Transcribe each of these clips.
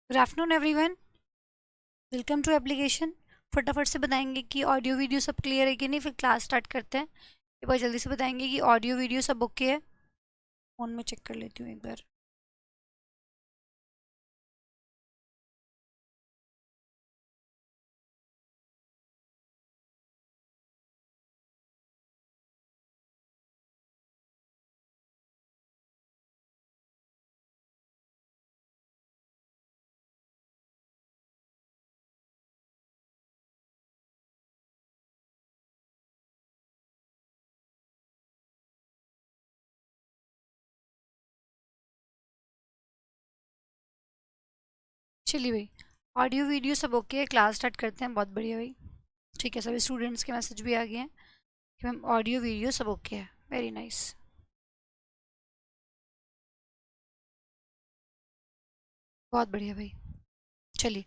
Good afternoon everyone, welcome to application. फटाफट से बताएंगे कि ऑडियो वीडियो सब क्लियर है कि नहीं, फिर क्लास स्टार्ट करते हैं। एक बार जल्दी से बताएंगे कि ऑडियो वीडियो सब ओके है। फ़ोन में चेक कर लेती हूँ एक बार। चलिए भाई, ऑडियो वीडियो सब ओके है, क्लास स्टार्ट करते हैं। बहुत बढ़िया भाई। ठीक है, सभी स्टूडेंट्स के मैसेज भी आ गए हैं कि मैम ऑडियो वीडियो सब ओके है। Very nice. बहुत बढ़िया भाई। चलिए,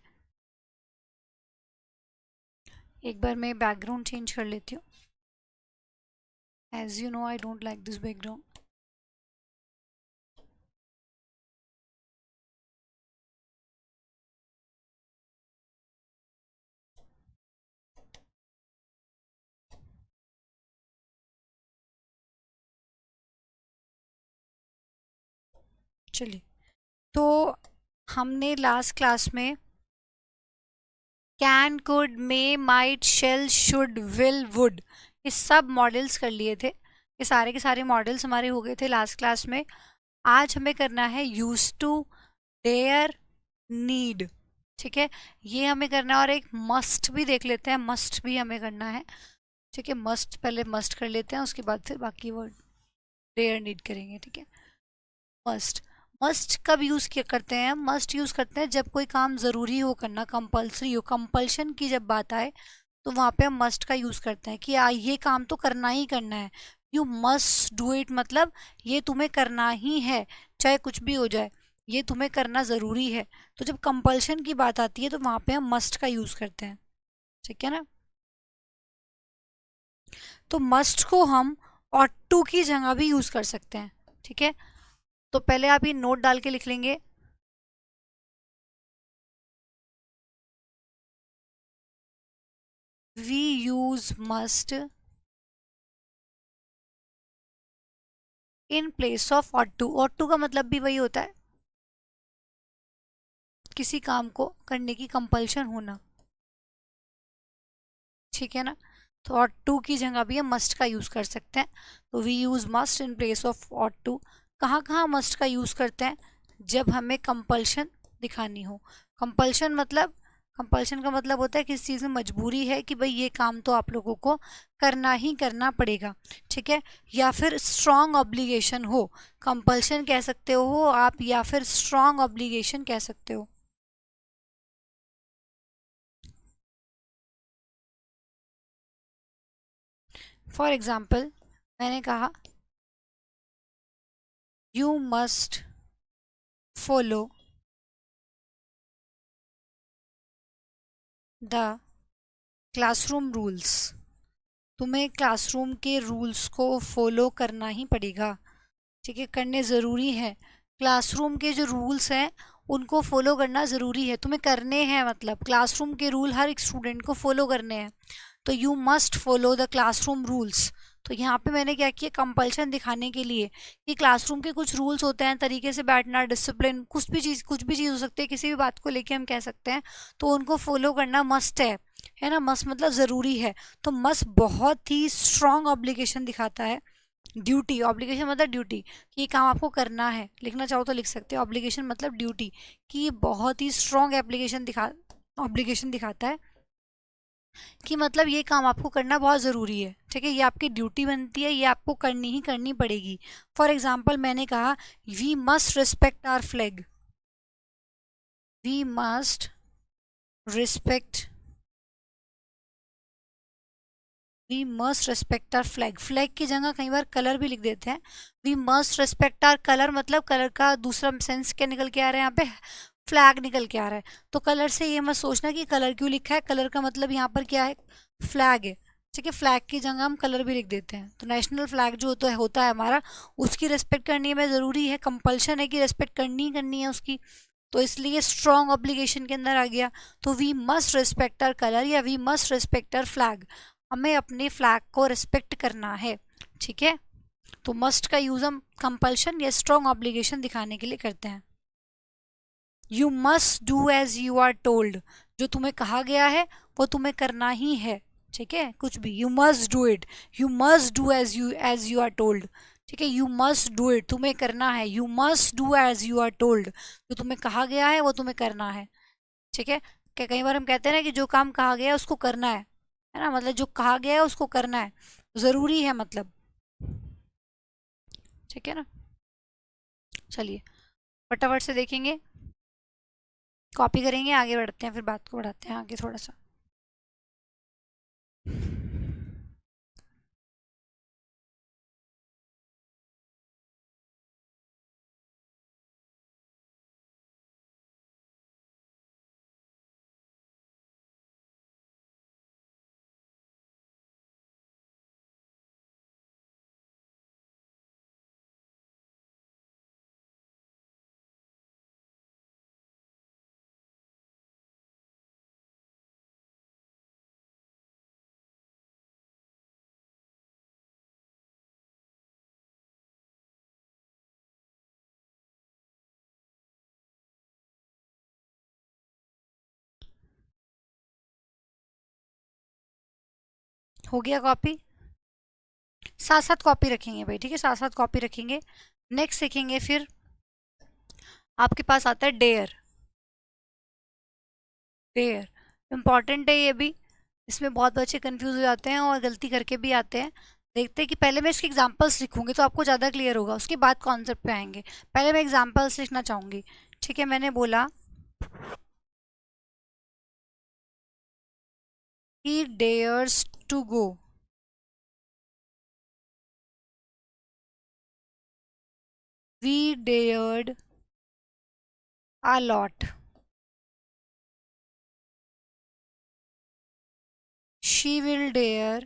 एक बार मैं बैकग्राउंड चेंज कर लेती हूँ। As you know, I don't like this background. चलिए, तो हमने लास्ट क्लास में can, could, may, might, shall, should, will, would, ये सब मॉडल्स कर लिए थे। ये सारे के सारे मॉडल्स हमारे हो गए थे लास्ट क्लास में। आज हमें करना है यूज टू, डेयर, नीड। ठीक है, ये हमें करना है। और एक मस्ट भी देख लेते हैं, मस्ट भी हमें करना है। ठीक है, मस्ट पहले मस्ट कर लेते हैं, उसके बाद फिर बाकी वर्ड डेयर, नीड करेंगे। ठीक है, मस्ट। मस्ट कब यूज किया करते हैं? मस्ट यूज करते हैं जब कोई काम जरूरी हो करना, कंपल्सरी हो, कंपल्शन की जब बात आए तो वहां पे हम मस्ट का यूज करते हैं कि ये काम तो करना ही करना है। यू मस्ट डू इट, मतलब ये तुम्हें करना ही है, चाहे कुछ भी हो जाए, ये तुम्हें करना जरूरी है। तो जब कंपल्शन की बात आती है तो वहां पे हम मस्ट का यूज करते हैं। ठीक है ना? तो मस्ट को हम ऑट टू की जगह भी यूज कर सकते हैं। ठीक है, तो पहले आप ये नोट डाल के लिख लेंगे। We use must in place of ought to. Ought to का मतलब भी वही होता है, किसी काम को करने की कंपल्शन होना। ठीक है ना? तो ऑट टू की जगह भी हम मस्ट का यूज कर सकते हैं। तो we use must in place of ought to. कहाँ कहाँ मस्ट का यूज करते हैं? जब हमें कंपल्शन दिखानी हो। कंपल्शन मतलब, कंपल्शन का मतलब होता है किसी चीज़ में मजबूरी है कि भाई ये काम तो आप लोगों को करना ही करना पड़ेगा। ठीक है, या फिर स्ट्रॉन्ग ऑब्लिगेशन हो। कंपल्शन कह सकते हो आप, या फिर स्ट्रॉन्ग ऑब्लिगेशन कह सकते हो। फॉर एग्जाम्पल, मैंने कहा you must follow the classroom rules. तुम्हें क्लासरूम के रूल्स को फॉलो करना ही पड़ेगा। ठीक है, करने ज़रूरी है। क्लासरूम के जो रूल्स हैं उनको फॉलो करना ज़रूरी है, तुम्हें करने हैं। मतलब क्लासरूम के रूल हर एक स्टूडेंट को फॉलो करने हैं। तो you must follow the classroom rules. तो यहाँ पे मैंने क्या किया, कंपल्शन दिखाने के लिए कि क्लासरूम के कुछ रूल्स होते हैं, तरीके से बैठना, डिसिप्लिन, कुछ भी चीज़ हो सकती है, किसी भी बात को लेके हम कह सकते हैं, तो उनको फॉलो करना मस्ट है ना? मस्ट मतलब ज़रूरी है। तो मस्ट बहुत ही स्ट्रॉन्ग ऑब्लिगेशन दिखाता है। ड्यूटी, ऑब्लिगेशन मतलब ड्यूटी, कि ये काम आपको करना है। लिखना चाहो तो लिख सकते हैं, ऑब्लिगेशन मतलब ड्यूटी, कि ये बहुत ही स्ट्रॉन्ग एप्लीकेशन दिखा ऑब्लिगेशन दिखाता है कि मतलब ये काम आपको करना बहुत ज़रूरी है। ठीक है, ये आपकी ड्यूटी बनती है, ये आपको करनी ही करनी पड़ेगी। फॉर एग्जाम्पल, मैंने कहा we must respect our flag. We must respect we must respect our flag. Flag की जगह कई बार कलर भी लिख देते हैं। We must respect our colour, मतलब कलर का दूसरा सेंस क्या निकल के आ रहा है यहाँ पे? फ्लैग निकल के आ रहा है। तो कलर से ये मत सोचना कि कलर क्यों लिखा है, कलर का मतलब यहाँ पर क्या है? फ्लैग है। ठीक है, फ्लैग की जगह हम कलर भी लिख देते हैं। तो नेशनल फ्लैग जो होता है हमारा, उसकी रिस्पेक्ट करनी हमें ज़रूरी है, कंपल्शन है कि रिस्पेक्ट करनी ही करनी है उसकी। तो इसलिए स्ट्रॉन्ग ऑब्लिगेशन के अंदर आ गया। तो we must respect our colour या we must respect our flag, हमें अपने फ्लैग को रिस्पेक्ट करना है, ठीक है। तो मस्ट का यूज हम कंपल्शन या स्ट्रॉन्ग ऑब्लिगेशन दिखाने के लिए करते हैं। You must do as you are told, जो तुम्हें कहा गया है वो तुम्हें करना ही है, ठीक है। कुछ भी you must do it, you must do as you are told, ठीक है। यू मस्ट डू इट, तुम्हें करना है। You must do as you are told, जो तुम्हें कहा गया है वो तुम्हें करना है, ठीक है। कई बार हम कहते हैं ना कि जो काम कहा गया है उसको करना है ना, मतलब जो कहा गया है उसको करना है, जरूरी है मतलब, ठीक है ना। चलिए फटाफट से देखेंगे, कॉपी करेंगे, आगे बढ़ते हैं, फिर बात को बढ़ाते हैं आगे थोड़ा सा। हो गया कॉपी, साथ साथ कॉपी रखेंगे भाई, ठीक है, साथ साथ कॉपी रखेंगे। नेक्स्ट सीखेंगे फिर, आपके पास आता है डेयर। डेयर इंपॉर्टेंट है ये भी, इसमें बहुत बच्चे कंफ्यूज हो जाते हैं और गलती करके भी आते हैं। देखते हैं कि पहले मैं इसके एग्जांपल्स लिखूंगी तो आपको ज़्यादा क्लियर होगा, उसके बाद कॉन्सेप्ट पे आएंगे। पहले मैं एग्जांपल्स लिखना चाहूंगी, ठीक है। मैंने बोला he dares to go, we dared a lot, she will dare,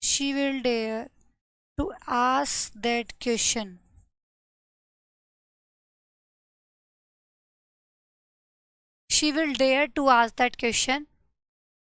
she will dare to ask that question, she will dare to ask that question,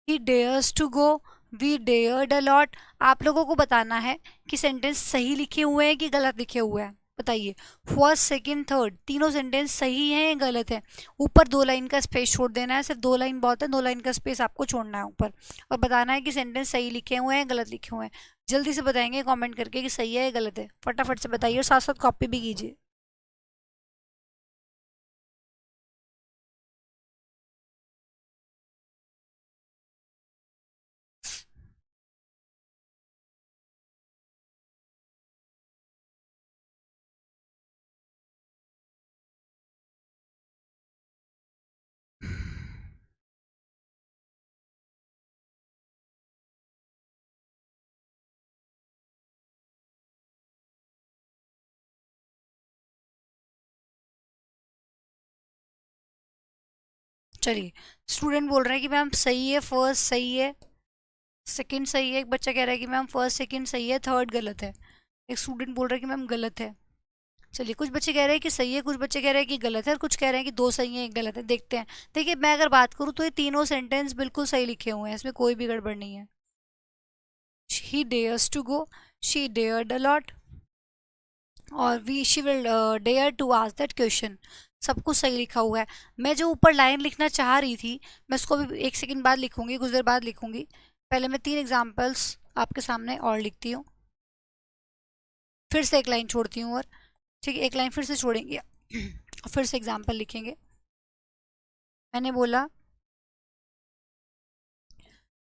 he dares to go, we dared a lot। आप लोगों को बताना है कि sentence सही लिखे हुए हैं कि गलत लिखे हुए हैं, बताइए। फर्स्ट सेकंड थर्ड तीनों सेंटेंस सही हैं या गलत है। ऊपर 2 लाइन का स्पेस छोड़ देना है, सिर्फ 2 लाइन बहुत है, 2 लाइन का स्पेस आपको छोड़ना है ऊपर, और बताना है कि सेंटेंस सही लिखे हुए हैं गलत लिखे हुए हैं। जल्दी से बताएंगे कमेंट करके कि सही है या गलत है, फटाफट से बताइए और साथ साथ कॉपी भी कीजिए। चलिए, स्टूडेंट बोल रहे हैं कि मैम सही है, फर्स्ट सही है, सेकंड सही है। एक बच्चा कह रहा है कि मैम फर्स्ट सेकंड सही है, थर्ड गलत है। एक स्टूडेंट बोल रहा है कि मैम गलत है। चलिए, कुछ बच्चे कह रहे हैं कि सही है, कुछ बच्चे कह रहे हैं कि गलत है, और कुछ कह रहे हैं कि 2 सही है एक गलत है। देखते हैं। देखिए, मैं अगर बात करूँ तो ये तीनों सेंटेंस बिल्कुल सही लिखे हुए हैं, इसमें कोई भी गड़बड़ नहीं है। He dares to go, she dared a lot, और we she will dare to ask that question, सब कुछ सही लिखा हुआ है। मैं जो ऊपर लाइन लिखना चाह रही थी, मैं उसको भी 1 सेकंड बाद लिखूंगी, कुछ देर बाद लिखूंगी। पहले मैं 3 एग्जाम्पल्स आपके सामने और लिखती हूँ, फिर से एक लाइन छोड़ती हूँ, और ठीक है, एक लाइन फिर से छोड़ेंगे और फिर से एग्जाम्पल लिखेंगे। मैंने बोला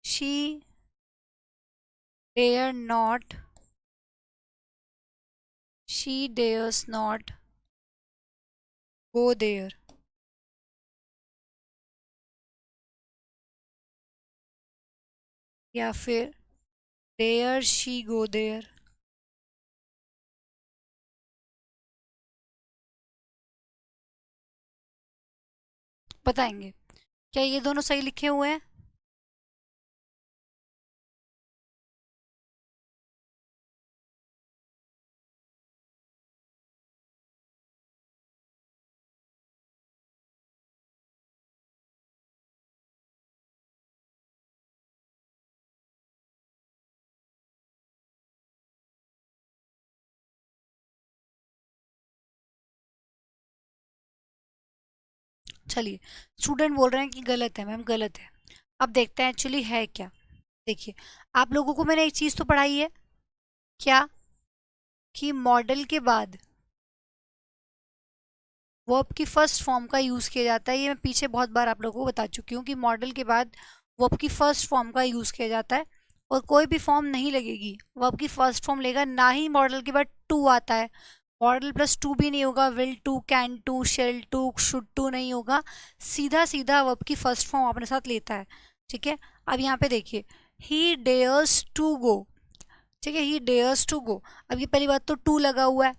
she dare not, she dares not go there, या फिर डेयर शी गो देयर। बताएंगे क्या ये दोनों सही लिखे हुए हैं? चलिए, स्टूडेंट बोल रहे हैं कि गलत है मैम, गलत है। अब देखते हैं एक्चुअली है क्या। देखिए, आप लोगों को मैंने एक चीज तो पढ़ाई है क्या, कि मॉडल के बाद वर्ब की फर्स्ट फॉर्म का यूज किया जाता है। ये मैं पीछे बहुत बार आप लोगों को बता चुकी हूँ कि मॉडल के बाद वर्ब की फर्स्ट फॉर्म का यूज किया जाता है, और कोई भी फॉर्म नहीं लगेगी, वर्ब की फर्स्ट फॉर्म लेगा। ना ही मॉडल के बाद टू आता है, मॉडल प्लस टू भी नहीं होगा, will to, can to, shall to, should to नहीं होगा, सीधा सीधा वर्ब की फर्स्ट फॉर्म अपने साथ लेता है। ठीक है, अब यहाँ पे देखिए, ही डेयर्स टू गो। ठीक है, ही डेयर्स टू गो, अब ये पहली बात तो टू लगा हुआ है।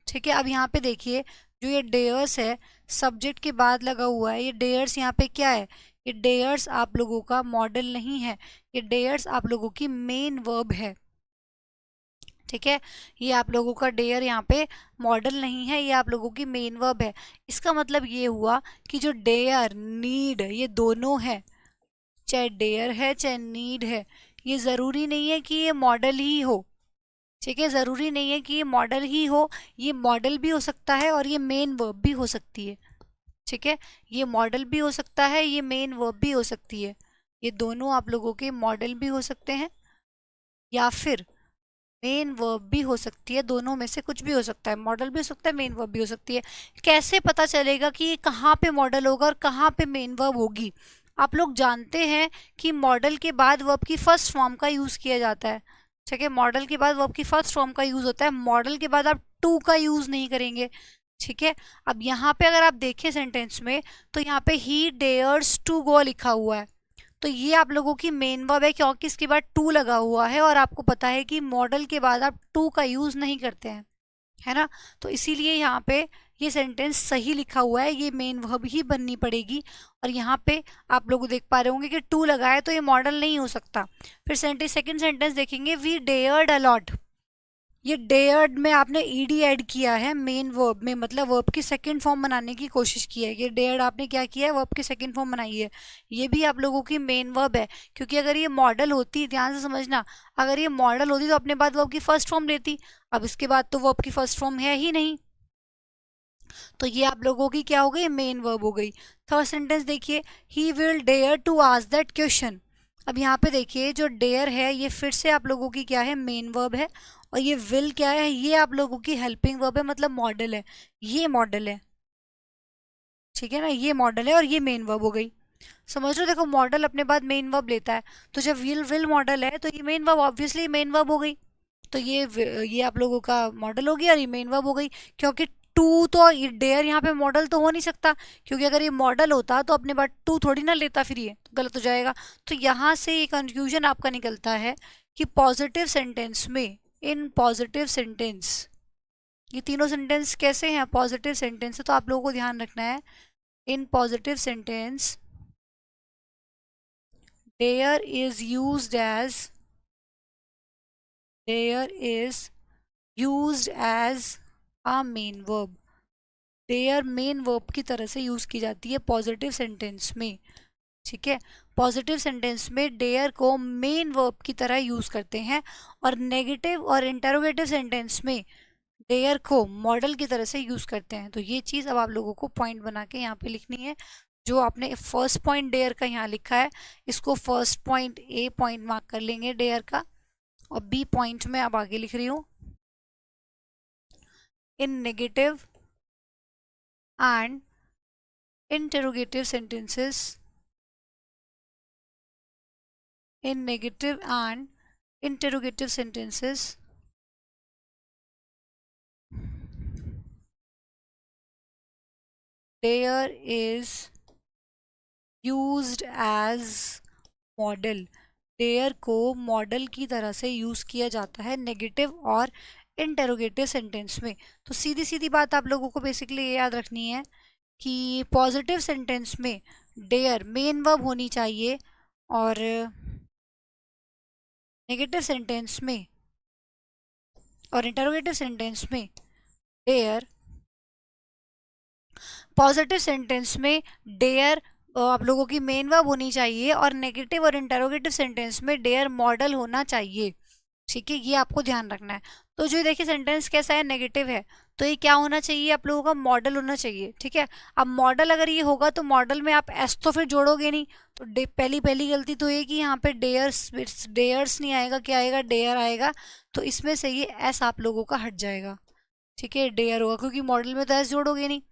ठीक है, अब यहाँ पे देखिए, जो ये डेयर्स है सब्जेक्ट के बाद लगा हुआ है, ये डेयर्स यहाँ पे क्या है, ये डेयर्स आप लोगों का मॉडल नहीं है, ये डेयर्स आप लोगों की मेन वर्ब है। ठीक है, ये आप लोगों का डेयर यहाँ पे मॉडल नहीं है, ये आप लोगों की मेन वर्ब है। इसका मतलब ये हुआ कि जो डेयर, नीड, ये दोनों है, चाहे डेयर है चाहे नीड है, ये जरूरी नहीं है कि ये मॉडल ही हो। ठीक है, जरूरी नहीं है कि ये मॉडल ही हो, ये मॉडल भी हो सकता है और ये मेन वर्ब भी हो सकती है। ठीक है, ये मॉडल भी हो सकता है, ये मेन वर्ब भी हो सकती है, ये दोनों आप लोगों के मॉडल भी हो सकते हैं या फिर मेन वर्ब भी हो सकती है, दोनों में से कुछ भी हो सकता है, मॉडल भी हो सकता है, मेन वर्ब भी हो सकती है। कैसे पता चलेगा कि ये कहाँ पे मॉडल होगा और कहाँ पे मेन वर्ब होगी। आप लोग जानते हैं कि मॉडल के बाद वर्ब की फर्स्ट फॉर्म का यूज किया जाता है। ठीक है, मॉडल के बाद वर्ब की फर्स्ट फॉर्म का यूज होता है, मॉडल के बाद आप टू का यूज नहीं करेंगे। ठीक है, अब यहाँ पे अगर आप देखें सेंटेंस में, तो यहाँ पे ही डेयर्स टू गो लिखा हुआ है, तो ये आप लोगों की मेन वर्ब है, क्योंकि इसके बाद टू लगा हुआ है और आपको पता है कि मॉडल के बाद आप टू का यूज नहीं करते हैं, है ना। तो इसीलिए यहाँ पे ये सेंटेंस सही लिखा हुआ है, ये मेन वर्ब ही बननी पड़ेगी। और यहाँ पे आप लोग देख पा रहे होंगे कि टू लगा है, तो ये मॉडल नहीं हो सकता। फिर सेकंड सेंटेंस देखेंगे, वी डेयर्ड अलॉट। ये डेयर्ड में आपने ईडी ऐड किया है मेन वर्ब में, मतलब वर्ब की सेकंड फॉर्म बनाने की कोशिश की है। ये डेयर्ड आपने क्या किया है, वर्ब की सेकंड फॉर्म बनाई है, ये भी आप लोगों की मेन वर्ब है। क्योंकि अगर ये मॉडल होती, ध्यान से समझना, अगर ये मॉडल होती तो अपने बाद वर्ब की फर्स्ट फॉर्म लेती, अब इसके बाद तो वर्ब की फर्स्ट फॉर्म है ही नहीं, तो ये आप लोगों की क्या हो गई, मेन वर्ब हो गई। थर्ड सेंटेंस देखिए, he will dare to ask that question. अब यहाँ पे देखिए, जो डेयर है ये फिर से आप लोगों की क्या है, मेन वर्ब है, और ये विल क्या है, ये आप लोगों की हेल्पिंग वर्ब है, मतलब मॉडल है, ये मॉडल है। ठीक है ना, ये मॉडल है और ये मेन वर्ब हो गई। समझ लो, देखो मॉडल अपने बाद मेन वर्ब लेता है, तो जब विल विल मॉडल है तो ये main verb, obviously main verb हो गई, तो ये आप लोगों का मॉडल हो गया और ये मेन वर्ब हो गई। क्योंकि टू तो डेयर यहाँ पे मॉडल तो हो नहीं सकता, क्योंकि अगर ये मॉडल होता तो अपने बाद टू थोड़ी ना लेता, फिर ये तो गलत हो जाएगा। तो यहाँ से ये कंफ्यूजन आपका निकलता है कि पॉजिटिव सेंटेंस में, इन पॉजिटिव सेंटेंस, ये तीनों सेंटेंस कैसे हैं, पॉजिटिव सेंटेंस है, तो आप लोगों को ध्यान रखना है, in positive sentence dare is used as, dare is used as a main verb. Dare main verb की तरह से यूज की जाती है पॉजिटिव सेंटेंस में। ठीक है, पॉजिटिव सेंटेंस में डेयर को मेन वर्ब की तरह यूज करते हैं, और नेगेटिव और इंटरोगेटिव सेंटेंस में डेयर को मॉडल की तरह से यूज करते हैं। तो ये चीज अब आप लोगों को पॉइंट बना के यहाँ पे लिखनी है। जो आपने फर्स्ट पॉइंट डेयर का यहाँ लिखा है, इसको first point A point mark कर लेंगे डेयर का, और बी पॉइंट में अब आगे लिख रही हूँ, इन negative and interrogative sentences, in negative and interrogative sentences there is used as model। Dare को मॉडल की तरह से यूज किया जाता है नेगेटिव और इंटेरोगेटिव सेंटेंस में। तो सीधी सीधी बात आप लोगों को बेसिकली ये याद रखनी है कि पॉजिटिव सेंटेंस में डेयर मेन वर्ब होनी चाहिए, और नेगेटिव सेंटेंस में और इंटरोगेटिव सेंटेंस में डेयर, पॉजिटिव सेंटेंस में डेयर आप लोगों की मेन वर्ब होनी चाहिए, और नेगेटिव और इंटरोगेटिव सेंटेंस में डेयर मॉडल होना चाहिए। ठीक है, ये आपको ध्यान रखना है। तो जो देखिए सेंटेंस कैसा है, नेगेटिव है, तो ये क्या होना चाहिए, आप लोगों का मॉडल होना चाहिए। ठीक है, अब मॉडल अगर ये होगा तो मॉडल में आप एस तो फिर जोड़ोगे नहीं, तो पहली पहली गलती तो ये कि यहाँ पे डेयर्स डेयर्स नहीं आएगा, क्या आएगा, डेयर आएगा। तो इसमें से ये एस आप लोगों का हट जाएगा। ठीक है, डेयर होगा, क्योंकि मॉडल में तो एस जोड़ोगे नहीं।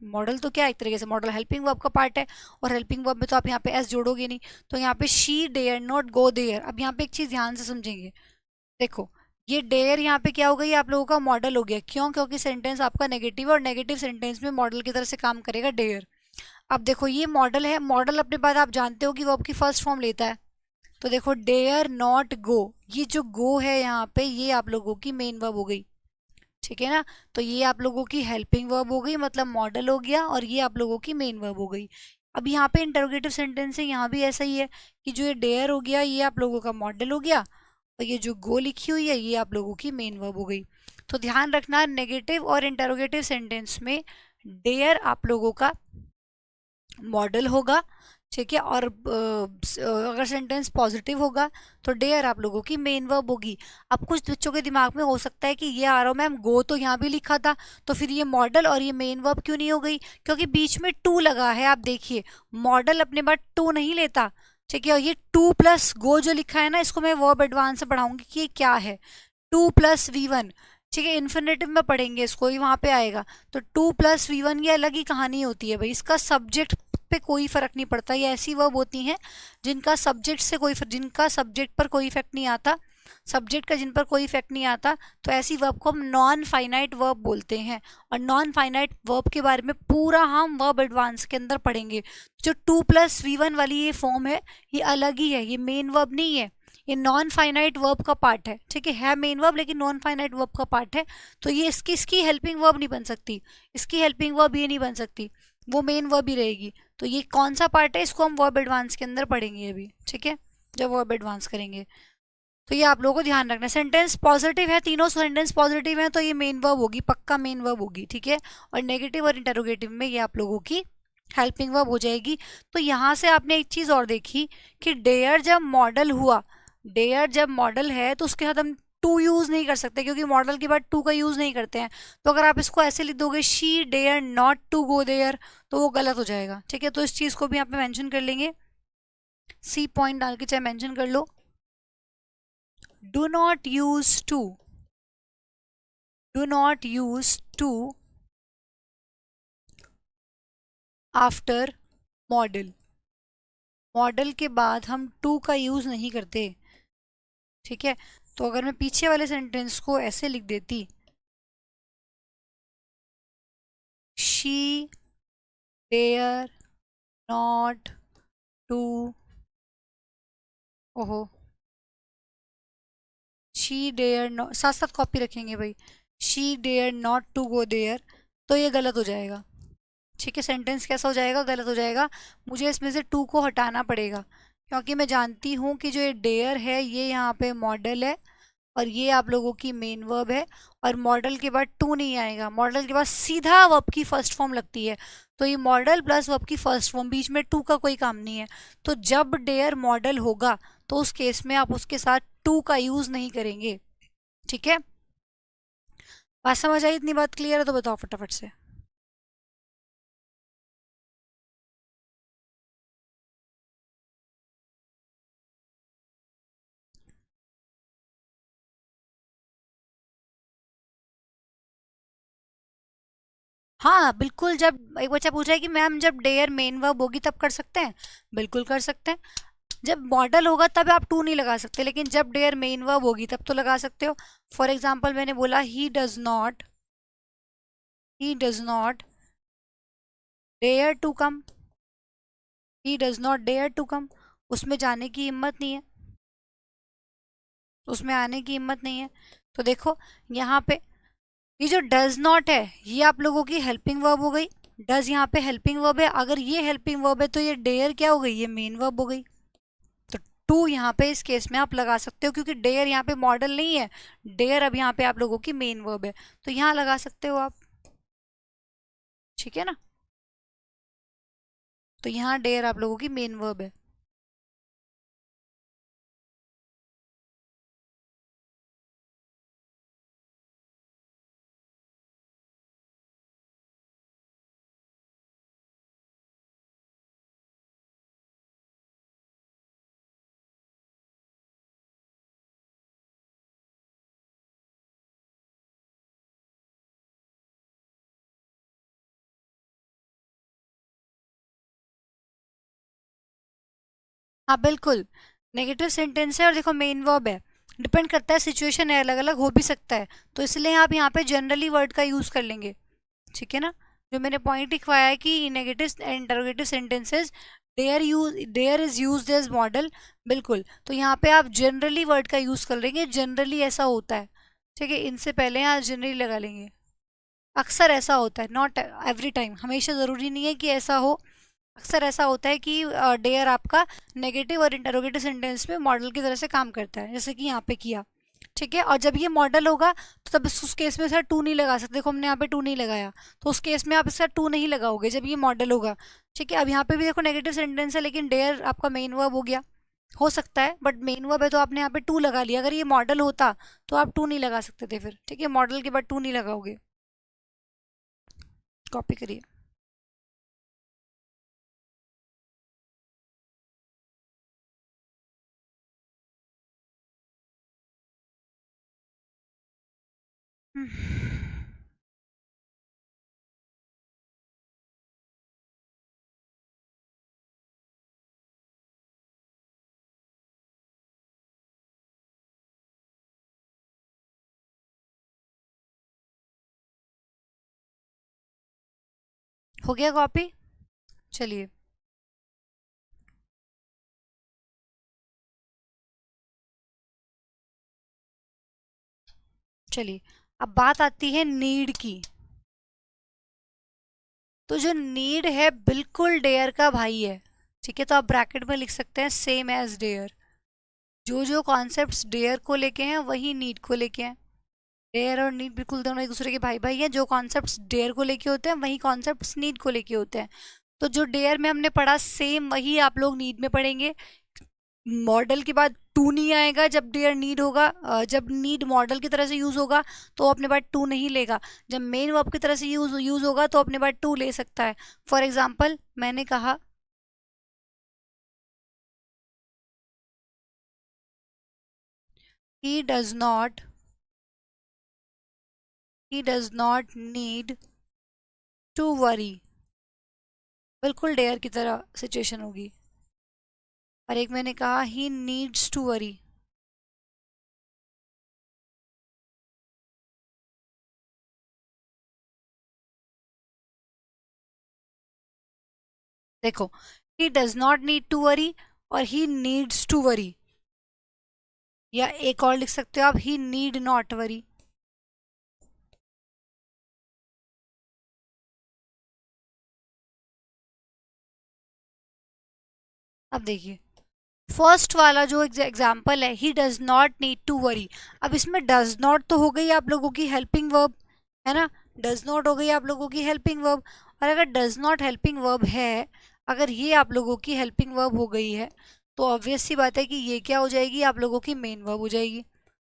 मॉडल तो क्या है, एक तरीके से मॉडल हेल्पिंग वर्ब का पार्ट है, और हेल्पिंग वर्ब में तो आप यहाँ पे एस जोड़ोगे नहीं। तो यहाँ पे she dare not go there. अब यहाँ पे एक चीज ध्यान से समझेंगे, देखो ये डेयर यहाँ पे क्या हो गई, आप लोगों का मॉडल हो गया। क्यों? क्योंकि सेंटेंस आपका नेगेटिव है, और नेगेटिव सेंटेंस में मॉडल की तरह से काम करेगा डेयर। अब देखो ये मॉडल है, मॉडल अपने बाद आप जानते हो कि वर्ब की फर्स्ट फॉर्म लेता है। तो देखो डेयर नॉट गो, ये जो गो है यहाँ पे, ये आप लोगों की मेन वर्ब हो गई। ठीक है ना, तो ये आप लोगों की हेल्पिंग वर्ब हो गई, मतलब मॉडल हो गया, और ये आप लोगों की मेन वर्ब हो गई। अब यहाँ पे इंटरोगेटिव सेंटेंस है, यहाँ भी ऐसा ही है कि जो ये डेयर हो गया ये आप लोगों का मॉडल हो गया, और ये जो गो लिखी हुई है ये आप लोगों की मेन वर्ब हो गई। तो ध्यान रखना, नेगेटिव और इंटरोगेटिव सेंटेंस में डेयर आप लोगों का मॉडल होगा। ठीक है, और अगर सेंटेंस पॉजिटिव होगा तो डेयर आप लोगों की मेन वर्ब होगी। अब कुछ बच्चों के दिमाग में हो सकता है कि ये आ रहा हो मैम, गो तो यहाँ भी लिखा था, तो फिर ये मॉडल और ये मेन वर्ब क्यों नहीं हो गई? क्योंकि बीच में टू लगा है। आप देखिए मॉडल अपने बाद टू नहीं लेता। ठीक है, और ये टू प्लस गो जो लिखा है ना, इसको मैं वर्ब एडवांस से पढ़ाऊंगी कि ये क्या है। टू प्लस V1, ठीक है, इन्फिनेटिव में पढ़ेंगे इसको, ही वहां पे आएगा। तो टू प्लस V1 ये अलग ही कहानी होती है भाई, इसका सब्जेक्ट पे कोई फर्क नहीं पड़ता। ये ऐसी वर्ब होती हैं जिनका सब्जेक्ट से कोई जिनका सब्जेक्ट पर कोई इफेक्ट नहीं आता, सब्जेक्ट का जिन पर कोई इफेक्ट नहीं आता, तो ऐसी वर्ब को हम नॉन फाइनाइट वर्ब बोलते हैं। और नॉन फाइनाइट वर्ब के बारे में पूरा हम वर्ब एडवांस के अंदर पढ़ेंगे। जो टू प्लस V1 वाली ये फॉर्म है, ये अलग ही है, ये मेन वर्ब नहीं है, ये नॉन फाइनाइट वर्ब का पार्ट है। ठीक है मेन वर्ब लेकिन नॉन फाइनाइट वर्ब का पार्ट है। तो ये इसकी हेल्पिंग वर्ब नहीं बन सकती, इसकी हेल्पिंग वर्ब ये नहीं बन सकती, वो मेन वर्ब ही रहेगी। तो ये कौन सा पार्ट है, इसको हम वर्ब एडवांस के अंदर पढ़ेंगे अभी। ठीक है, जब वर्ब एडवांस करेंगे तो ये आप लोगों को ध्यान रखना। सेंटेंस पॉजिटिव है, तीनों सेंटेंस पॉजिटिव है, तो ये मेन वर्ब होगी, पक्का मेन वर्ब होगी। ठीक है, और नेगेटिव और इंटरोगेटिव में ये आप लोगों की हेल्पिंग वर्ब हो जाएगी। तो यहाँ से आपने एक चीज और देखी कि डेयर जब मॉडल हुआ, डेयर जब मॉडल है तो उसके साथ हम टू यूज नहीं कर सकते, क्योंकि मॉडल के बाद टू का यूज नहीं करते हैं। तो अगर आप इसको ऐसे लिख दोगे, she dare not to go there, तो वो गलत हो जाएगा। ठीक है, तो इस चीज को भी यहाँ पे मेंशन कर लेंगे, सी पॉइंट डाल के चाहे मेंशन कर लो। Do not use to, do not use to after modal, modal के बाद हम टू का यूज नहीं करते। ठीक है, तो अगर मैं पीछे वाले सेंटेंस को ऐसे लिख देती, शी डेयर नॉट टू, ओहो, शी डेयर नॉट, साथ साथ कॉपी रखेंगे भाई, she dare not to go there, तो ये गलत हो जाएगा। ठीक है, सेंटेंस कैसा हो जाएगा, गलत हो जाएगा। मुझे इसमें से टू को हटाना पड़ेगा, क्योंकि मैं जानती हूँ कि जो ये डेयर है ये यहाँ पे मॉडल है, और ये आप लोगों की मेन वर्ब है, और मॉडल के बाद टू नहीं आएगा, मॉडल के बाद सीधा वर्ब की फर्स्ट फॉर्म लगती है। तो ये मॉडल प्लस वर्ब की फर्स्ट फॉर्म, बीच में टू का कोई काम नहीं है। तो जब डेयर मॉडल होगा तो उस केस में आप उसके साथ टू का यूज नहीं करेंगे। ठीक है, बात समझ आई? इतनी बात क्लियर है तो बताओ फटाफट से। हाँ बिल्कुल, जब एक बच्चा पूछा है कि मैम जब डेयर मेन वर्ब होगी तब कर सकते हैं, बिल्कुल कर सकते हैं। जब मॉडल होगा तब आप टू नहीं लगा सकते, लेकिन जब डेयर मेन वर्ब होगी तब तो लगा सकते हो। फॉर एग्जाम्पल मैंने बोला he does not dare to come, he does not dare to come, उसमें जाने की हिम्मत नहीं है, उसमें आने की हिम्मत नहीं है। तो देखो यहाँ पे ये जो डज नॉट है ये आप लोगों की हेल्पिंग वर्ब हो गई, डज यहाँ पे हेल्पिंग वर्ब है, अगर ये हेल्पिंग वर्ब है तो ये डेयर क्या हो गई, ये मेन वर्ब हो गई। तो टू यहाँ पे इस केस में आप लगा सकते हो, क्योंकि डेयर यहाँ पे मॉडल नहीं है, डेयर अब यहाँ पे आप लोगों की मेन वर्ब है, तो यहाँ लगा सकते हो आप। ठीक है ना, तो यहाँ डेयर आप लोगों की मेन वर्ब है। हाँ बिल्कुल, नेगेटिव सेंटेंस है और देखो मेन वर्ब है, डिपेंड करता है, सिचुएशन है, अलग अलग हो भी सकता है, तो इसलिए आप यहाँ पे जनरली वर्ड का यूज कर लेंगे। ठीक है ना, जो मैंने पॉइंट लिखवाया है कि negative interrogative sentences dare is used as modal, बिल्कुल, तो यहाँ पे आप जनरली वर्ड का यूज कर लेंगे, जनरली ऐसा होता है। ठीक है, इनसे पहले यहाँ जनरली लगा लेंगे, अक्सर ऐसा होता है, नॉट एवरी टाइम, हमेशा ज़रूरी नहीं है कि ऐसा हो, अक्सर ऐसा होता है कि डेयर आपका नेगेटिव और इंटरोगेटिव सेंटेंस में मॉडल की तरह से काम करता है, जैसे कि यहाँ पे किया। ठीक है, और जब ये मॉडल होगा तो तब उस केस में सर टू नहीं लगा सकते, देखो हमने यहाँ पे टू नहीं लगाया, तो उस केस में आप इसका टू नहीं लगाओगे जब ये मॉडल होगा। ठीक है, अब यहाँ पे भी देखो नेगेटिव सेंटेंस है लेकिन डेयर आपका मेन वर्ब हो गया, हो सकता है, बट मेन वर्ब है तो आपने यहाँ पे टू लगा लिया, अगर ये मॉडल होता तो आप टू नहीं लगा सकते थे फिर। ठीक है, मॉडल के बाद टू नहीं लगाओगे। कॉपी करिए। हो गया कॉपी, चलिए। चलिए, अब बात आती है नीड की। तो जो नीड है बिल्कुल डेयर का भाई है। ठीक है, तो आप ब्रैकेट में लिख सकते हैं सेम एज डेयर, जो जो कॉन्सेप्ट्स डेयर को लेके हैं वही नीड को लेके हैं। डेयर और नीड बिल्कुल दोनों एक दूसरे के भाई भाई हैं, जो कॉन्सेप्ट्स डेयर को लेके होते हैं वही कॉन्सेप्ट्स नीड को लेके होते हैं। तो जो डेयर में हमने पढ़ा सेम वही आप लोग नीड में पढ़ेंगे। मॉडल के बाद टू नहीं आएगा जब डेयर नीड होगा, जब नीड मॉडल की तरह से यूज होगा तो अपने बाद टू नहीं लेगा, जब मेन वर्ब की तरह से यूज होगा तो अपने बाद टू ले सकता है। फॉर एग्जाम्पल मैंने कहा he does not he does not need to worry, बिल्कुल डेयर की तरह सिचुएशन होगी। और एक मैंने कहा he needs to worry, देखो he does not need to worry और he needs to worry, या एक और लिख सकते हो आप he need not worry। अब देखिए फर्स्ट वाला जो एग्जाम्पल है he does not need to worry, अब इसमें डज नॉट तो हो गई आप लोगों की हेल्पिंग वर्ब, है ना, डज नॉट हो गई आप लोगों की हेल्पिंग वर्ब, और अगर डज नॉट हेल्पिंग वर्ब है, अगर ये आप लोगों की हेल्पिंग वर्ब हो गई है तो ऑब्वियस सी बात है कि ये क्या हो जाएगी, आप लोगों की मेन वर्ब हो जाएगी,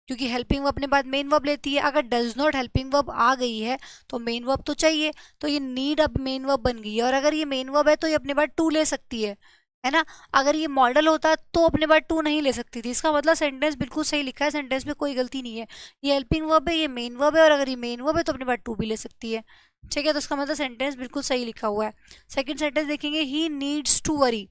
क्योंकि हेल्पिंग वर्ब अपने बाद मेन वर्ब लेती है। अगर डज नॉट हेल्पिंग वर्ब आ गई है तो मेन वर्ब तो चाहिए, तो ये नीड अब मेन वर्ब बन गई है, और अगर ये मेन वर्ब है तो ये अपने बाद टू ले सकती है ना। अगर ये मॉडल होता तो अपने बाद टू नहीं ले सकती थी, इसका मतलब सेंटेंस बिल्कुल सही लिखा है, सेंटेंस में कोई गलती नहीं है, ये हेल्पिंग वर्ब है, ये मेन वर्ब है, और अगर ये मेन वर्ब है तो अपने बाद टू भी ले सकती है। ठीक है, तो इसका मतलब सेंटेंस बिल्कुल सही लिखा हुआ है। सेकेंड सेंटेंस देखेंगे ही नीड्स टू वरी,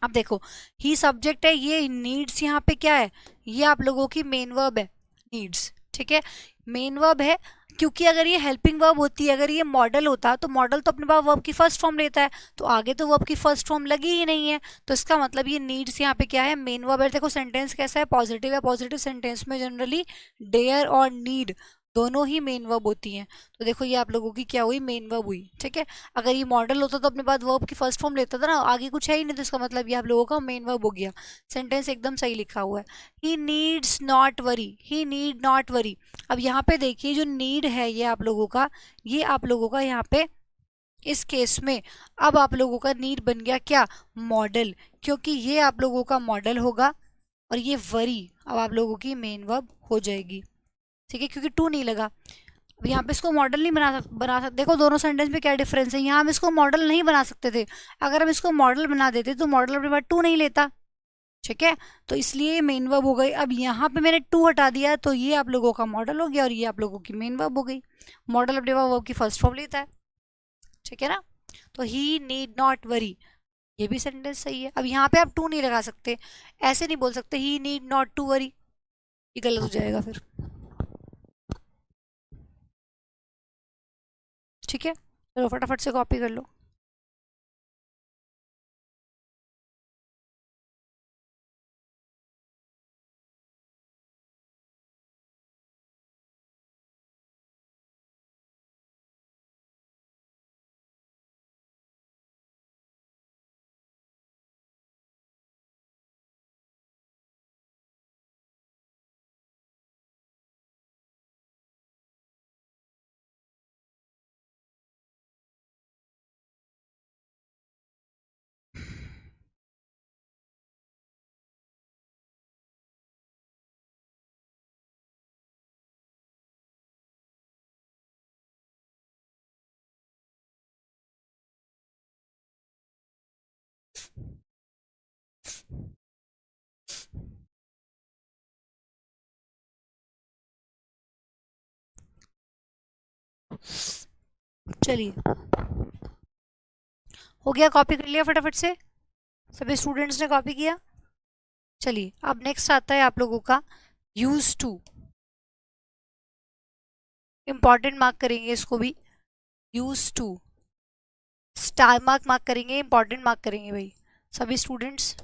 अब देखो ही सब्जेक्ट है, ये नीड्स यहाँ पे क्या है, ये आप लोगों की मेन वर्ब है नीड्स। ठीक है, मेन वर्ब है, क्योंकि अगर ये हेल्पिंग वर्ब होती है, अगर ये मॉडल होता तो मॉडल तो अपने पास वर्ब की फर्स्ट फॉर्म लेता है, तो आगे तो वर्ब की फर्स्ट फॉर्म लगी ही नहीं है, तो इसका मतलब ये नीड्स यहाँ पे क्या है, मेन वर्ब है। देखो सेंटेंस कैसा है, पॉजिटिव है, पॉजिटिव सेंटेंस में जनरली डेयर और नीड दोनों ही मेन वर्ब होती हैं, तो देखो ये आप लोगों की क्या हुई, मेन वर्ब हुई। ठीक है, अगर ये मॉडल होता तो अपने बाद वर्ब की फर्स्ट फॉर्म लेता था ना, आगे कुछ है ही नहीं, तो इसका मतलब ये आप लोगों का मेन वर्ब हो गया। सेंटेंस एकदम सही लिखा हुआ है, he needs not worry, he need not worry. अब यहाँ पे देखिए जो नीड है ये आप लोगों का, ये आप लोगों का यहाँ पे इस केस में अब आप लोगों का नीड बन गया क्या, मॉडल, क्योंकि ये आप लोगों का मॉडल होगा और ये वरी अब आप लोगों की मेन वर्ब हो जाएगी। ठीक है, क्योंकि टू नहीं लगा। अब यहाँ पे इसको मॉडल नहीं बना सकते, देखो दोनों सेंटेंस में क्या डिफरेंस है, यहाँ हम इसको मॉडल नहीं बना सकते थे, अगर हम इसको मॉडल बना देते तो मॉडल अपने बाद टू नहीं लेता। ठीक है, तो इसलिए मेन वर्ब हो गई। अब यहाँ पे मैंने टू हटा दिया तो ये आप लोगों का मॉडल हो गया और ये आप लोगों की मेन वर्ब हो गई, मॉडल अपने वर्ब की फर्स्ट फॉर्म लेता है। ठीक है ना, तो ही नीड नॉट वरी, ये भी सेंटेंस सही है। अब यहाँ पे आप टू नहीं लगा सकते, ऐसे नहीं बोल सकते ही नीड नॉट टू वरी, ये गलत हो जाएगा फिर। ठीक है, चलो फटाफट से कॉपी कर लो। चलिए, हो गया, कॉपी कर लिया फटाफट से, सभी स्टूडेंट्स ने कॉपी किया। चलिए, अब नेक्स्ट आता है आप लोगों का यूज टू। इंपॉर्टेंट मार्क करेंगे इसको भी, use to star mark mark करेंगे, इंपॉर्टेंट मार्क करेंगे भाई सभी स्टूडेंट्स,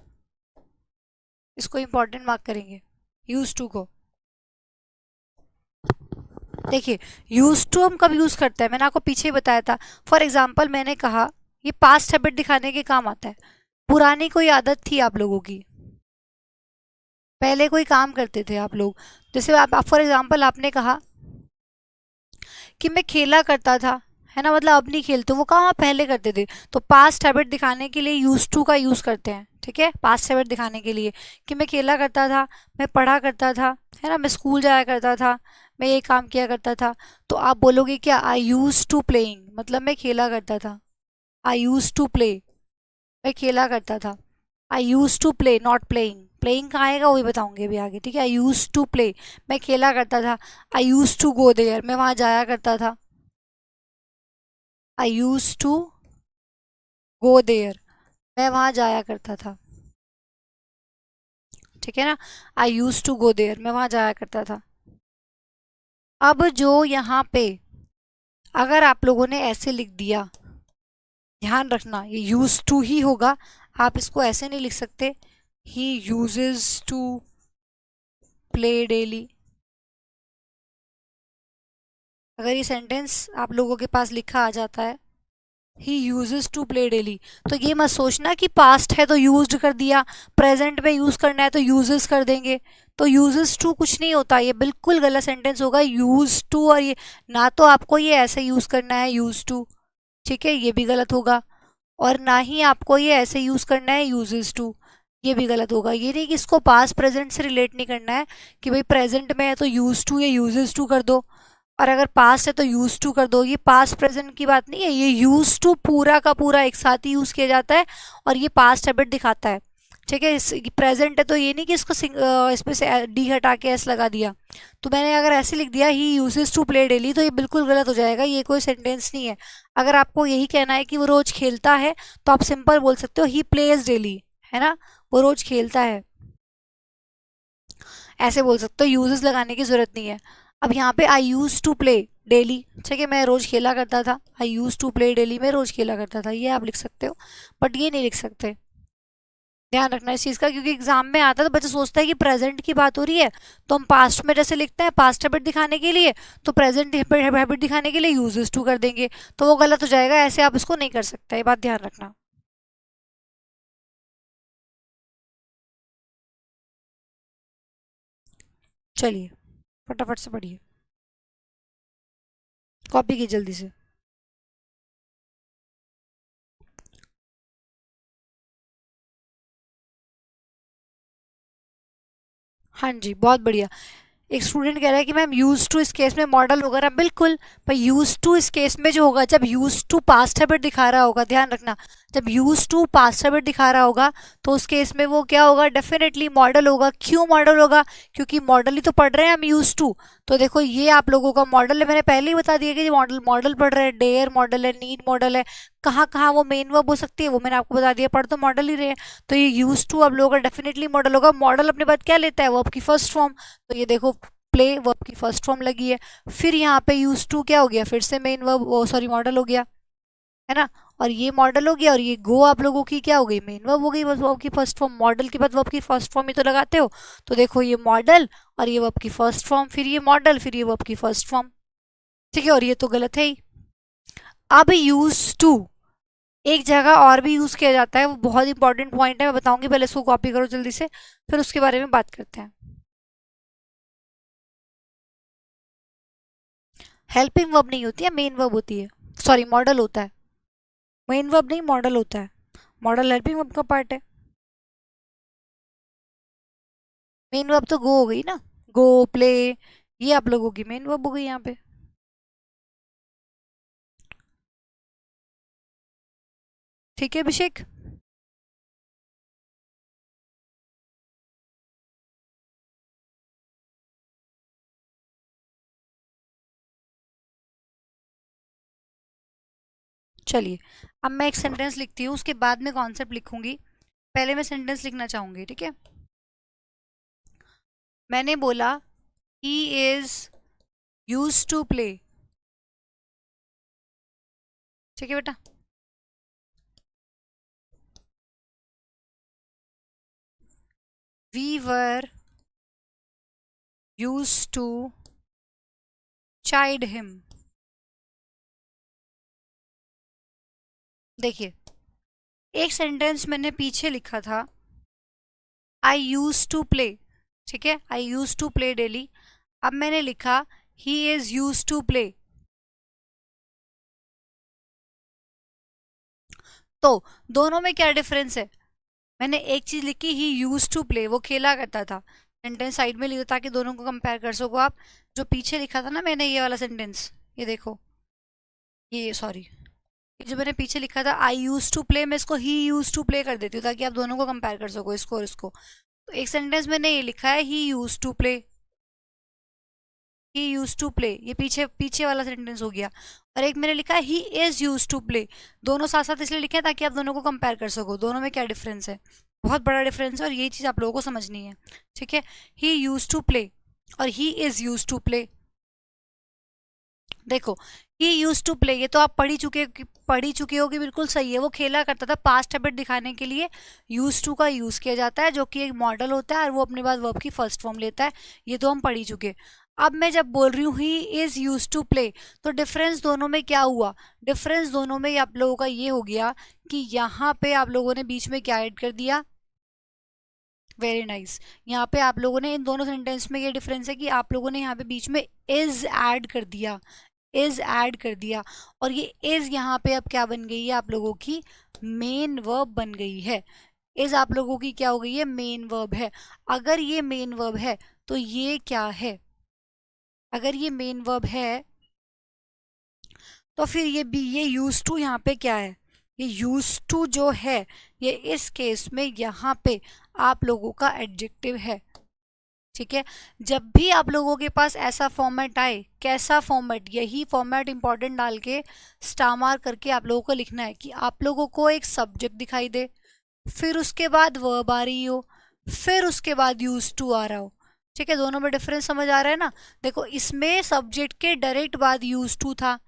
इसको इंपॉर्टेंट मार्क करेंगे यूज टू को। देखिए, यूज टू हम कब यूज करते हैं, मैंने आपको पीछे ही बताया था। फॉर एग्जाम्पल मैंने कहा ये पास्ट हैबिट दिखाने के काम आता है। पुरानी कोई आदत थी आप लोगों की, पहले कोई काम करते थे आप लोग, जैसे आप फॉर एग्जाम्पल आपने कहा कि मैं खेला करता था, है ना, मतलब अब नहीं खेलते, वो काम आप पहले करते थे। तो पास्ट हैबिट दिखाने के लिए यूज टू का यूज करते हैं। ठीक है, पास्ट हैबिट दिखाने के लिए कि मैं खेला करता था, मैं पढ़ा करता था, है ना, मैं स्कूल जाया करता था, मैं ये काम किया करता था। तो आप बोलोगे क्या, आई यूज टू प्लेइंग, मतलब मैं खेला करता था। आई यूज टू प्ले, मैं खेला करता था। I use to play, not playing, playing कहाँ आएगा वही बताऊंगी अभी आगे। ठीक है, आई यूज टू प्ले, मैं खेला करता था। I use to go there, मैं वहां जाया करता था। I use to go there, मैं वहां जाया करता था। ठीक है ना, आई यूज टू गो देयर, मैं वहां जाया करता था। अब जो यहाँ पे अगर आप लोगों ने ऐसे लिख दिया, ध्यान रखना ये यूज टू ही होगा, आप इसको ऐसे नहीं लिख सकते, he uses to play daily. अगर ये सेंटेंस आप लोगों के पास लिखा आ जाता है, he uses to play daily, तो ये मत सोचना कि पास्ट है तो यूज्ड कर दिया, प्रेजेंट में यूज करना है तो यूजेस कर देंगे। तो यूजेस टू कुछ नहीं होता, ये बिल्कुल गलत सेंटेंस होगा यूज टू। और ये ना तो आपको ये ऐसे यूज करना है यूज टू, ठीक है, ये भी गलत होगा। और ना ही आपको ये ऐसे यूज करना है यूजेस टू, ये भी गलत होगा। ये नहीं कि इसको पास्ट प्रेजेंट से रिलेट नहीं करना है कि भाई प्रेजेंट में है तो यूज टू या यूजेस टू कर दो, और अगर पास्ट है तो यूज टू कर दो। ये पास्ट प्रेजेंट की बात नहीं है, ये यूज टू पूरा का पूरा एक साथ ही यूज किया जाता है और ये पास्ट हैबिट दिखाता है। ठीक है, प्रेजेंट है तो ये नहीं कि इसको इसमें से डी हटा के एस लगा दिया। तो मैंने अगर ऐसे लिख दिया he uses to play daily, तो ये बिल्कुल गलत हो जाएगा, ये कोई सेंटेंस नहीं है। अगर आपको यही कहना है कि वो रोज खेलता है, तो आप सिंपल बोल सकते हो ही प्लेज डेली, है ना, वो रोज खेलता है, ऐसे बोल सकते हो, यूजेस लगाने की जरूरत नहीं है। अब यहाँ पे आई यूज टू प्ले डेली, ठीक है, मैं रोज खेला करता था, I use to play daily, मैं रोज खेला करता था, ये आप लिख सकते हो, बट ये नहीं लिख सकते। ध्यान रखना इस चीज का, क्योंकि एग्जाम में आता है तो बच्चा सोचता है कि प्रेजेंट की बात हो रही है, तो हम पास्ट में जैसे लिखते हैं पास्ट हैबिट दिखाने के लिए, तो प्रेजेंट हैबिट दिखाने के लिए यूजेस टू कर देंगे, तो वो गलत हो जाएगा, ऐसे आप इसको नहीं कर सकते, ये बात ध्यान रखना। चलिए, फटाफट से पढ़िए, कॉपी की जल्दी से। हाँ जी, बहुत बढ़िया। एक स्टूडेंट कह रहा है कि मैम यूज टू इस केस में मॉडल होगा ना, बिल्कुल। पर यूज टू इस केस में जो होगा, जब यूज टू पास्ट हैबिट दिखा रहा होगा, ध्यान रखना, जब यूज टू पास्ट हैबिट दिखा रहा होगा तो उस केस में वो क्या होगा, डेफिनेटली मॉडल होगा। क्यों मॉडल होगा? क्योंकि मॉडल ही तो पढ़ रहे हैं हम, यूज टू। तो देखो ये आप लोगों का मॉडल है, मैंने पहले ही बता दिया कि मॉडल मॉडल पढ़ रहे हैं, डेयर मॉडल है, नीड मॉडल है। कहाँ कहाँ वो मेन वर्ब हो सकती है वो मैंने आपको बता दिया, पढ़ तो मॉडल ही रहे हैं। तो ये यूज टू आप लोगों का डेफिनेटली मॉडल होगा। मॉडल अपने बाद क्या लेता है, वर्ब की फर्स्ट फॉर्म। तो ये देखो प्ले वर्ब की फर्स्ट फॉर्म लगी है, फिर यहाँ पे यूज टू क्या हो गया, फिर से मेन वर्ब, वो सॉरी मॉडल हो गया, है ना। और ये मॉडल हो गया, और ये गो आप लोगों की क्या हो गई, मेन वर्ब हो गई, वर्ब की फर्स्ट फॉर्म। मॉडल के बाद वर्ब की फर्स्ट फॉर्म ही तो लगाते हो। तो देखो ये मॉडल और ये वर्ब की फर्स्ट फॉर्म, फिर ये मॉडल, फिर ये वर्ब की फर्स्ट फॉर्म, ठीक है। और ये तो गलत है ही। अब यूज टू एक जगह और भी यूज किया जाता है, वो बहुत इंपॉर्टेंट पॉइंट है, मैं बताऊंगी, पहले इसको कॉपी करो जल्दी से, फिर उसके बारे में बात करते हैं। हेल्पिंग वर्ब नहीं होती है, मेन वर्ब होती है, सॉरी मॉडल होता है, मेन वर्ब नहीं मॉडल होता है। मॉडल हेल्पिंग वर्ब का पार्ट है। मेन वर्ब तो गो हो गई ना, गो प्ले, ये आप लोगों की मेन वर्ब हो गई यहाँ पे। ठीक है अभिषेक। चलिए अब मैं एक सेंटेंस लिखती हूँ, उसके बाद में कॉन्सेप्ट लिखूंगी, पहले मैं सेंटेंस लिखना चाहूंगी, ठीक है। मैंने बोला he is use to play, ठीक है बेटा। We were use to chide him. देखिए एक सेंटेंस मैंने पीछे लिखा था आई यूज टू प्ले, ठीक है, I use to play daily. अब मैंने लिखा he is use to play. तो दोनों में क्या डिफरेंस है? मैंने एक चीज लिखी ही यूज टू प्ले, वो खेला करता था, सेंटेंस साइड में लिखो ताकि दोनों को कंपेयर कर सको आप। जो पीछे लिखा था ना मैंने ये वाला सेंटेंस, ये देखो, ये सॉरी, जो मैंने पीछे लिखा था आई यूज टू प्ले, मैं इसको ही यूज टू प्ले कर देती हूँ ताकि आप दोनों को कंपेयर कर सको, इसको और इसको। तो एक सेंटेंस मैंने ये लिखा है he use to play, he use to play, ये पीछे पीछे वाला सेंटेंस हो गया। और एक मैंने लिखा है he is use to play. दोनों साथ साथ इसलिए लिखे हैं ताकि आप दोनों को कंपेयर कर सको, दोनों में क्या डिफरेंस है, बहुत बड़ा डिफरेंस है, और ये चीज आप लोगों को समझनी है, ठीक है। ही यूज टू प्ले और he is use to play. देखो ही यूज टू प्ले, ये तो आप पढ़ी चुके होगी, बिल्कुल सही है, वो खेला करता था। पास्ट हैबिट दिखाने के लिए यूज टू का यूज किया जाता है, जो कि एक मॉडल होता है और वो अपने बाद वर्ब की फर्स्ट फॉर्म लेता है, ये तो हम पढ़ ही चुके। अब मैं जब बोल रही हूँ he is use to play, तो डिफरेंस दोनों में क्या हुआ, डिफरेंस दोनों में आप लोगों का ये हो गया कि यहाँ पे आप लोगों ने बीच में क्या ऐड कर दिया, वेरी नाइस। यहाँ पे आप लोगों ने इन दोनों सेंटेंस में ये डिफरेंस है कि आप लोगों ने यहाँ पे बीच में इज ऐड कर दिया, इज ऐड कर दिया, और ये इज यहाँ पे अब क्या बन गई है, आप लोगों की मेन वर्ब बन गई है। इज आप लोगों की क्या हो गई है, मेन वर्ब है। अगर ये मेन वर्ब है तो ये क्या है, अगर ये मेन वर्ब है तो फिर ये यूज टू यहाँ पे क्या है, ये यूज टू जो है ये इस केस में यहाँ पे आप लोगों का एडजेक्टिव है, ठीक है। जब भी आप लोगों के पास ऐसा फॉर्मेट आए, कैसा फॉर्मेट, यही फॉर्मेट इंपॉर्टेंट डाल के स्टार मार्क करके आप लोगों को लिखना है कि आप लोगों को एक सब्जेक्ट दिखाई दे, फिर उसके बाद वर्ब आ रही हो, फिर उसके बाद यूज टू आ रहा हो, ठीक है। दोनों में डिफरेंस समझ आ रहा है ना। देखो इसमें सब्जेक्ट के डायरेक्ट बाद यूज टू था,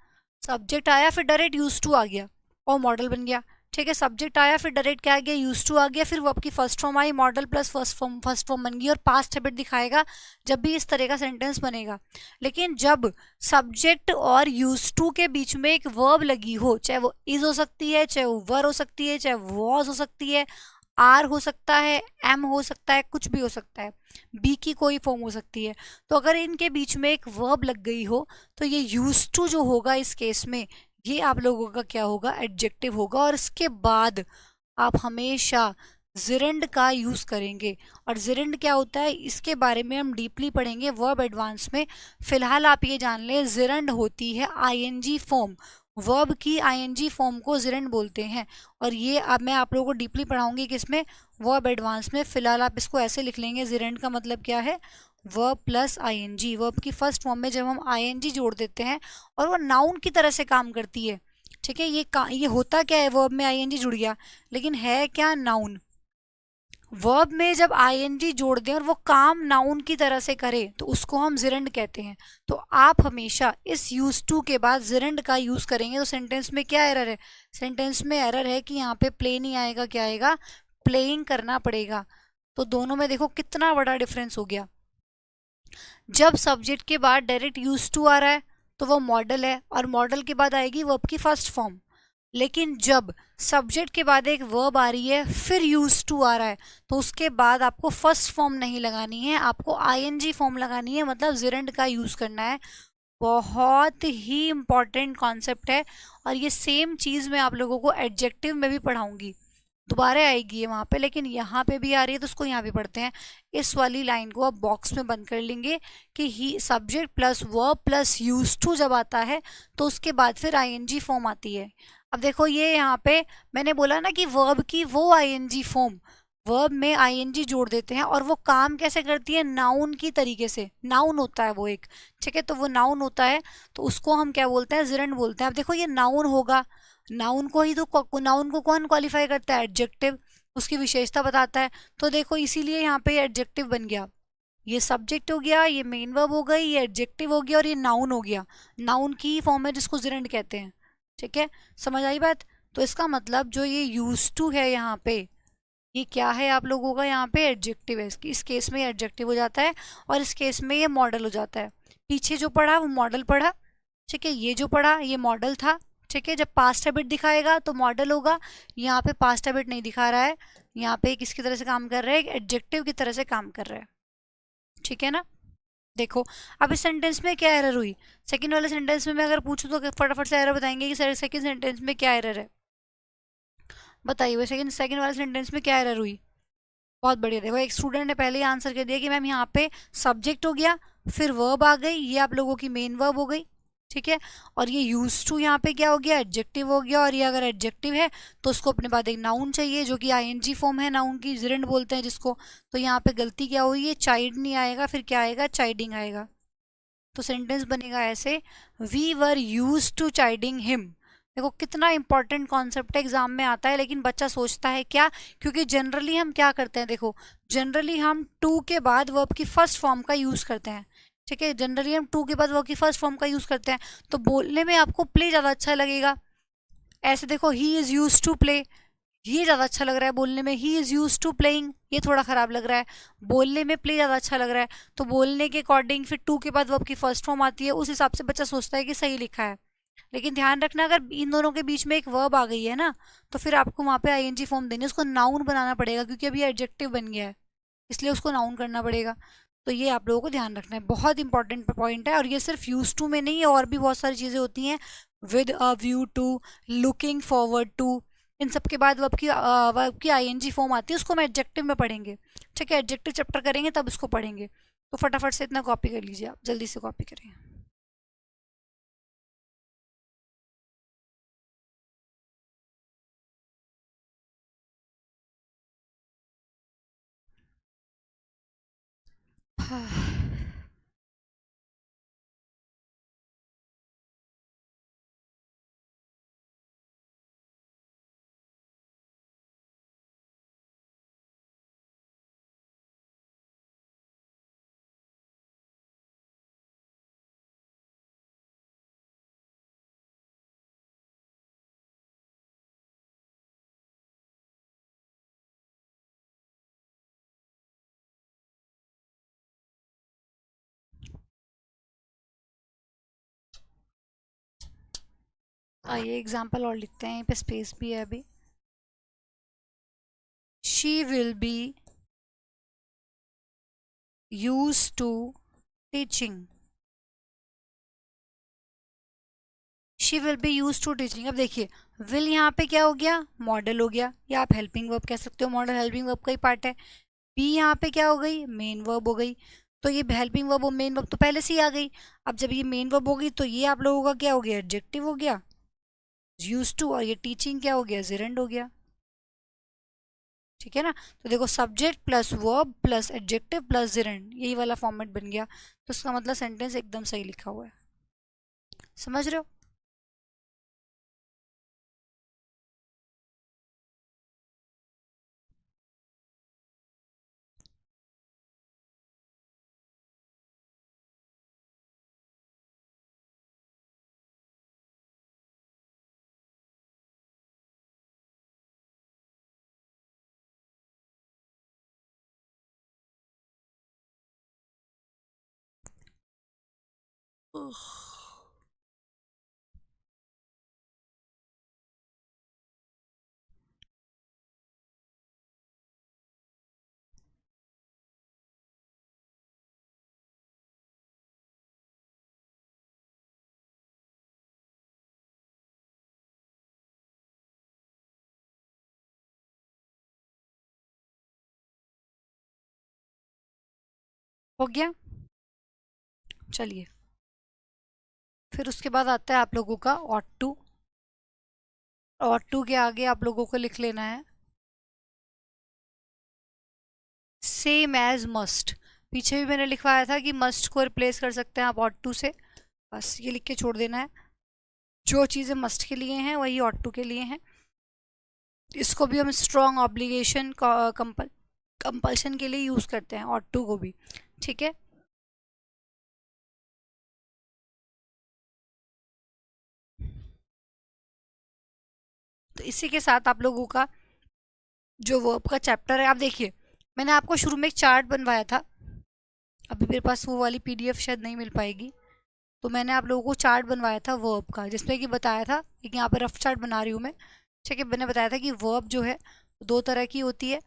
सब्जेक्ट आया फिर डायरेक्ट यूज टू आ गया और मॉडल बन गया, ठीक है। सब्जेक्ट आया फिर डायरेक्ट क्या आ गया, यूज टू आ गया, फिर वो आपकी first form I, model plus first form बन गई, और पास्ट हैबिट दिखाएगा जब भी इस तरह का सेंटेंस बनेगा। लेकिन जब सब्जेक्ट और यूज टू के बीच में एक वर्ब लगी हो, चाहे वो इज हो सकती है, चाहे वो वर हो सकती है, चाहे वॉज हो सकती है, आर हो सकता है, एम हो सकता है, कुछ भी हो सकता है, बी की कोई फॉर्म हो सकती है, तो अगर इनके बीच में एक वर्ब लग गई हो तो ये यूज टू जो होगा इस केस में, ये आप लोगों का क्या होगा, एडजेक्टिव होगा। और इसके बाद आप हमेशा जिरंड का यूज करेंगे। और जिरंड क्या होता है इसके बारे में हम डीपली पढ़ेंगे वर्ब एडवांस में। फिलहाल आप ये जान लें जिरंड होती है आईएनजी फॉर्म, वर्ब की आईएनजी फॉर्म को जिरंड बोलते हैं। और ये अब मैं आप लोगों को डीपली पढ़ाऊंगी किसमें, वर्ब एडवांस में। फिलहाल आप इसको ऐसे लिख लेंगे, जिरंड का मतलब क्या है, वर्ब प्लस आईएनजी। वर्ब की फर्स्ट फॉर्म में जब हम आईएनजी जोड़ देते हैं और वो नाउन की तरह से काम करती है। ठीक है, ये होता क्या है, वर्ब में आईएनजी जुड़ गया लेकिन है क्या, नाउन। वर्ब में जब आईएनजी जोड़ दें और वो काम नाउन की तरह से करे तो उसको हम जिरंड कहते हैं। तो आप हमेशा इस यूज टू के बाद जिरंड का यूज करेंगे। तो सेंटेंस में क्या एरर है, सेंटेंस में एरर है कि यहाँ पे प्ले नहीं आएगा, क्या आएगा, प्लेइंग करना पड़ेगा। तो दोनों में देखो कितना बड़ा डिफरेंस हो गया। जब सब्जेक्ट के बाद डायरेक्ट यूज टू आ रहा है तो वो मॉडल है और मॉडल के बाद आएगी वर्ब की फर्स्ट फॉर्म। लेकिन जब सब्जेक्ट के बाद एक वर्ब आ रही है फिर यूज टू आ रहा है तो उसके बाद आपको फर्स्ट फॉर्म नहीं लगानी है, आपको आईएनजी फॉर्म लगानी है, मतलब जिरंड का यूज करना है। बहुत ही इंपॉर्टेंट कॉन्सेप्ट है। और ये सेम चीज मैं आप लोगों को एडजेक्टिव में भी पढ़ाऊंगी, दोबारा आएगी है वहां पे, लेकिन यहाँ पे भी आ रही है तो उसको यहाँ भी पढ़ते हैं। इस वाली लाइन को आप बॉक्स में बंद कर लेंगे कि ही subject plus verb plus use to जब आता है तो उसके बाद फिर आईएनजी फॉर्म आती है। अब देखो ये यहाँ पे मैंने बोला ना कि वर्ब की वो आईएनजी फॉर्म, वर्ब में आईएनजी जोड़ देते हैं और वो काम कैसे करती है, नाउन की तरीके से। नाउन होता है वो एक, ठीक है, तो वो नाउन होता है तो उसको हम क्या बोलते हैं, जिरंड बोलते हैं। अब देखो ये नाउन होगा, नाउन को ही तो नाउन को कौन क्वालिफाई करता है, एडजेक्टिव, उसकी विशेषता बताता है। तो देखो इसीलिए यहाँ पे एडजेक्टिव बन गया। ये सब्जेक्ट हो गया, ये मेन वर्ब हो गई, ये एडजेक्टिव हो गया और ये नाउन हो गया। नाउन की फॉर्म है जिसको जिरंड कहते हैं। ठीक है, समझ आई बात। तो इसका मतलब जो ये यूज टू है यहाँ पे, ये क्या है आप लोगों का, यहाँ पे एडजेक्टिव है। इस केस में एडजेक्टिव हो जाता है और इस केस में ये मॉडल हो जाता है। पीछे जो पढ़ा वो मॉडल पढ़ा, ठीक है, ये जो पढ़ा ये मॉडल था। ठीक है, जब पास्ट हैबिट दिखाएगा तो मॉडल होगा। यहाँ पे पास्ट हैबिट नहीं दिखा रहा है, यहाँ पे किसकी तरह से काम कर रहा है, एक एडजेक्टिव की तरह से काम कर रहा है। ठीक है ना। देखो अब इस सेंटेंस में क्या एरर हुई, सेकंड वाले सेंटेंस में मैं अगर पूछूं तो फटाफट से एरर बताएंगे कि सर सेकंड सेंटेंस में क्या एरर है, बताइए। सेकंड सेकंड वाले सेंटेंस में क्या एरर हुई। बहुत बढ़िया, देखो एक स्टूडेंट ने पहले ही आंसर कर दिया कि मैम यहाँ पे सब्जेक्ट हो गया, फिर वर्ब आ गई, ये आप लोगों की मेन वर्ब हो गई। ठीक है, और ये यूज टू यहाँ पे क्या हो गया, एडजेक्टिव हो गया। और ये अगर एडजेक्टिव है तो उसको अपने बाद एक नाउन चाहिए जो कि आईएनजी फॉर्म है, नाउन की, जिरंड बोलते हैं जिसको। तो यहाँ पे गलती क्या हुई है, चाइल्ड नहीं आएगा, फिर क्या आएगा, चाइडिंग आएगा। तो सेंटेंस बनेगा ऐसे, we were use to chiding him. देखो कितना इंपॉर्टेंट कॉन्सेप्ट एग्जाम में आता है, लेकिन बच्चा सोचता है क्या, क्योंकि जनरली हम क्या करते हैं, देखो जनरली हम टू के बाद वर्ब की फर्स्ट फॉर्म का यूज करते हैं। ठीक है, जनरली हम टू के बाद वर्ब की फर्स्ट फॉर्म का यूज करते हैं तो बोलने में आपको प्ले ज्यादा अच्छा लगेगा। ऐसे देखो he is use to play, ये ज्यादा अच्छा लग रहा है बोलने में, he is use to playing ये थोड़ा खराब लग रहा है, बोलने में प्ले ज्यादा अच्छा लग रहा है। तो बोलने के अकॉर्डिंग फिर टू के बाद वर्ब की फर्स्ट फॉर्म आती है, उस हिसाब से बच्चा सोचता है कि सही लिखा है। लेकिन ध्यान रखना अगर इन दोनों के बीच में एक वर्ब आ गई है ना तो फिर आपको वहां पे आईएनजी फॉर्म देनी है, उसको नाउन बनाना पड़ेगा क्योंकि अभी एडजेक्टिव बन गया है, इसलिए उसको नाउन करना पड़ेगा। तो ये आप लोगों को ध्यान रखना है, बहुत इंपॉर्टेंट पॉइंट है। और ये सिर्फ यूज टू में नहीं है, और भी बहुत सारी चीजें होती हैं, with a view to, looking forward to, इन सब के बाद वर्ब की आईएनजी फॉर्म आती है, उसको हम एडजेक्टिव में पढ़ेंगे। ठीक है, एडजेक्टिव चैप्टर करेंगे तब उसको पढ़ेंगे। तो फटाफट से इतना कॉपी कर लीजिए, आप जल्दी से कॉपी करें। आइए एग्जाम्पल और लिखते हैं, यहाँ पे स्पेस भी है अभी। She will be use to teaching, she will be use to teaching. अब देखिए विल यहाँ पे क्या हो गया, मॉडल हो गया, या आप हेल्पिंग वर्ब कह सकते हो, मॉडल हेल्पिंग वर्ब का ही पार्ट है। बी यहाँ पे क्या हो गई, मेन वर्ब हो गई। तो ये हेल्पिंग वर्ब और मेन वर्ब तो पहले से ही आ गई। अब जब ये मेन वर्ब हो गई तो ये आप लोगों का क्या हो गया, एडजेक्टिव हो गया यूज टू, और ये टीचिंग क्या हो गया, जेरेंड हो गया। ठीक है ना। तो देखो subject plus verb plus adjective plus gerund, यही वाला फॉर्मेट बन गया। तो इसका मतलब सेंटेंस एकदम सही लिखा हुआ है। समझ रहे हो। हो गया। चलिए फिर उसके बाद आता है आप लोगों का ऑट टू। ऑट टू के आगे आप लोगों को लिख लेना है सेम एज मस्ट। पीछे भी मैंने लिखवाया था कि मस्ट को रिप्लेस कर सकते हैं आप ऑट टू से, बस ये लिख के छोड़ देना है। जो चीज़ें मस्ट के लिए हैं वही ऑट टू के लिए हैं। इसको भी हम स्ट्रॉन्ग ऑब्लिगेशन कंपल्शन के लिए यूज़ करते हैं ऑट टू को भी। ठीक है। तो इसी के साथ आप लोगों का जो वर्ब का चैप्टर है, आप देखिए मैंने आपको शुरू में एक चार्ट बनवाया था, अभी मेरे पास वो वाली पीडीएफ शायद नहीं मिल पाएगी। तो मैंने आप लोगों को चार्ट बनवाया था वर्ब का, जिसमें कि बताया था, एक यहाँ पे रफ चार्ट बना रही हूँ मैं। ठीक है। मैंने बताया था कि वर्ब जो है दो तरह की होती है,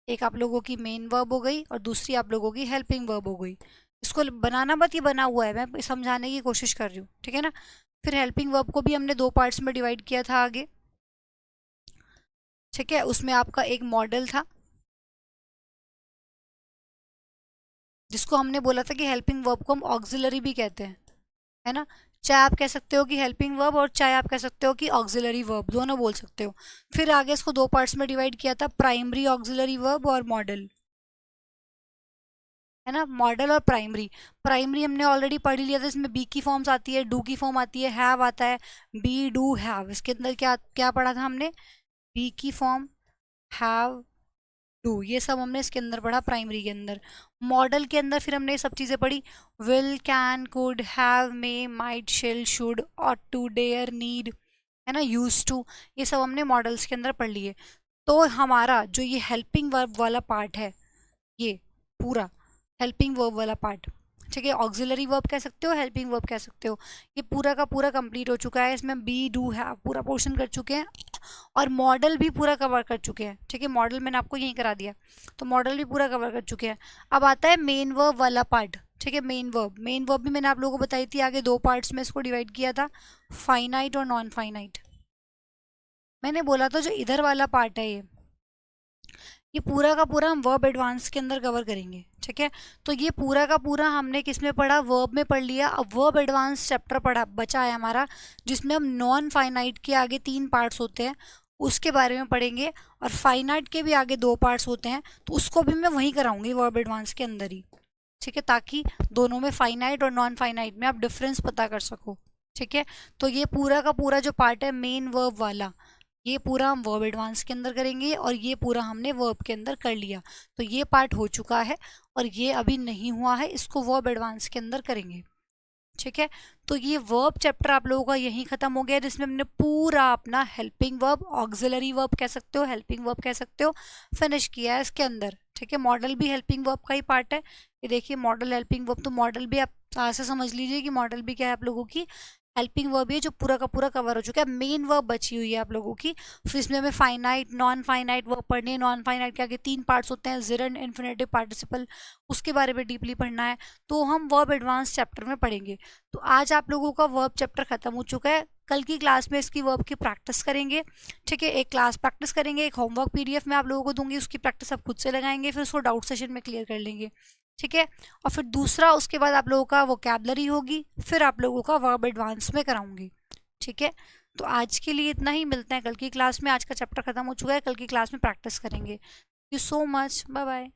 एक आप लोगों की मेन वर्ब हो गई और दूसरी आप लोगों की हेल्पिंग वर्ब हो गई। इसको बनाना मत, ये बना हुआ है, मैं समझाने की कोशिश कर रही हूँ। ठीक है ना। फिर हेल्पिंग वर्ब को भी हमने दो पार्ट्स में डिवाइड किया था आगे। ठीक है। उसमें आपका एक मॉडल था जिसको हमने बोला था कि हेल्पिंग वर्ब को हम ऑक्सिलरी भी कहते हैं, है ना। चाहे आप कह सकते हो कि हेल्पिंग वर्ब और चाहे आप कह सकते हो कि ऑक्सिलरी वर्ब, दोनों बोल सकते हो। फिर आगे इसको दो पार्ट्स में डिवाइड किया था, प्राइमरी ऑक्सिलरी वर्ब और मॉडल, है ना। मॉडल और प्राइमरी, प्राइमरी हमने ऑलरेडी पढ़ लिया था, इसमें बी की फॉर्म्स आती है, डू की फॉर्म आती है, हैव आता है, बी डू हैव। इसके अंदर क्या क्या पढ़ा था हमने, बी की फॉर्म, हैव, डू, ये सब हमने इसके अंदर पढ़ा प्राइमरी के अंदर। मॉडल के अंदर फिर हमने ये सब चीज़ें पढ़ी, will, can, could, have, may, might, shall, should, ought to, dare, need, है ना, यूज टू, ये सब हमने मॉडल्स के अंदर पढ़ लिए। तो हमारा जो ये हेल्पिंग वर्ब वाला पार्ट है, ये पूरा हेल्पिंग वर्ब वाला पार्ट, ठीक है, ऑक्सिलरी वर्ब कह सकते हो, हेल्पिंग वर्ब कह सकते हो, ये पूरा का पूरा कंप्लीट हो चुका है। इसमें बी डू हैव पूरा पोर्शन कर चुके हैं और मॉडल भी पूरा कवर कर चुके हैं। ठीक है। मॉडल मैंने आपको यहीं करा दिया, तो मॉडल भी पूरा कवर कर चुके हैं। अब आता है मेन वर्ब वाला पार्ट। ठीक है। मेन वर्ब, मेन वर्ब भी मैंने आप लोगों को बताई थी, आगे दो पार्ट्स में इसको डिवाइड किया था, फाइनाइट और नॉन फाइनाइट। मैंने बोला था जो इधर वाला पार्ट है ये पूरा का पूरा हम वर्ब एडवांस के अंदर कवर करेंगे। ठीक है। तो ये पूरा का पूरा हमने किस में पढ़ा, वर्ब में पढ़ लिया। अब वर्ब एडवांस चैप्टर पढ़ा बचा है हमारा, जिसमें हम नॉन फाइनाइट के आगे तीन पार्ट्स होते हैं उसके बारे में पढ़ेंगे, और फाइनाइट के भी आगे दो पार्ट्स होते हैं, तो उसको भी मैं वहीं कराऊंगी वर्ब एडवांस के अंदर ही। ठीक है। ताकि दोनों में फाइनाइट और नॉन फाइनाइट में आप डिफरेंस पता कर सको। ठीक है। तो ये पूरा का पूरा जो पार्ट है मेन वर्ब वाला, ये पूरा हम वर्ब एडवांस के अंदर करेंगे, और ये पूरा हमने वर्ब के अंदर कर लिया। तो ये पार्ट हो चुका है और ये अभी नहीं हुआ है, इसको वर्ब एडवांस के अंदर करेंगे। ठीक है। तो ये वर्ब चैप्टर आप लोगों का यहीं खत्म हो गया, जिसमें हमने पूरा अपना हेल्पिंग वर्ब, ऑक्सिलरी वर्ब कह सकते हो, हेल्पिंग वर्ब कह सकते हो, फिनिश किया है इसके अंदर। ठीक है। मॉडल भी हेल्पिंग वर्ब का ही पार्ट है, ये देखिए मॉडल हेल्पिंग वर्ब। तो मॉडल भी आप ऐसे समझ लीजिए कि मॉडल भी क्या है आप लोगों की हेल्पिंग वर्ब ये जो पूरा का पूरा कवर हो चुका है, मेन वर्ब बची हुई है आप लोगों की। फिर इसमें हमें फाइनाइट नॉन फाइनाइट वर्ब पढ़ने, नॉन फाइनाइट के आगे 3 पार्ट्स होते हैं, जिरंड, इन्फिनेटिव, पार्टिसिपल, उसके बारे में डीपली पढ़ना है। तो हम वर्ब एडवांस चैप्टर में पढ़ेंगे। तो आज आप लोगों का वर्ब चैप्टर खत्म हो चुका है। कल की क्लास में इसकी वर्ब की प्रैक्टिस करेंगे, ठीक है। एक क्लास प्रैक्टिस करेंगे, एक होमवर्क पीडीएफ में आप लोगों को दूंगी, उसकी प्रैक्टिस आप खुद से लगाएंगे, फिर उसको डाउट सेशन में क्लियर कर लेंगे, ठीक है। और फिर दूसरा उसके बाद आप लोगों का वोकैबलरी होगी, फिर आप लोगों का वर्ब एडवांस में कराऊंगी, ठीक है। तो आज के लिए इतना ही, मिलते हैं कल की क्लास में। आज का चैप्टर खत्म हो चुका है, कल की क्लास में प्रैक्टिस करेंगे। Thank you so much, bye bye.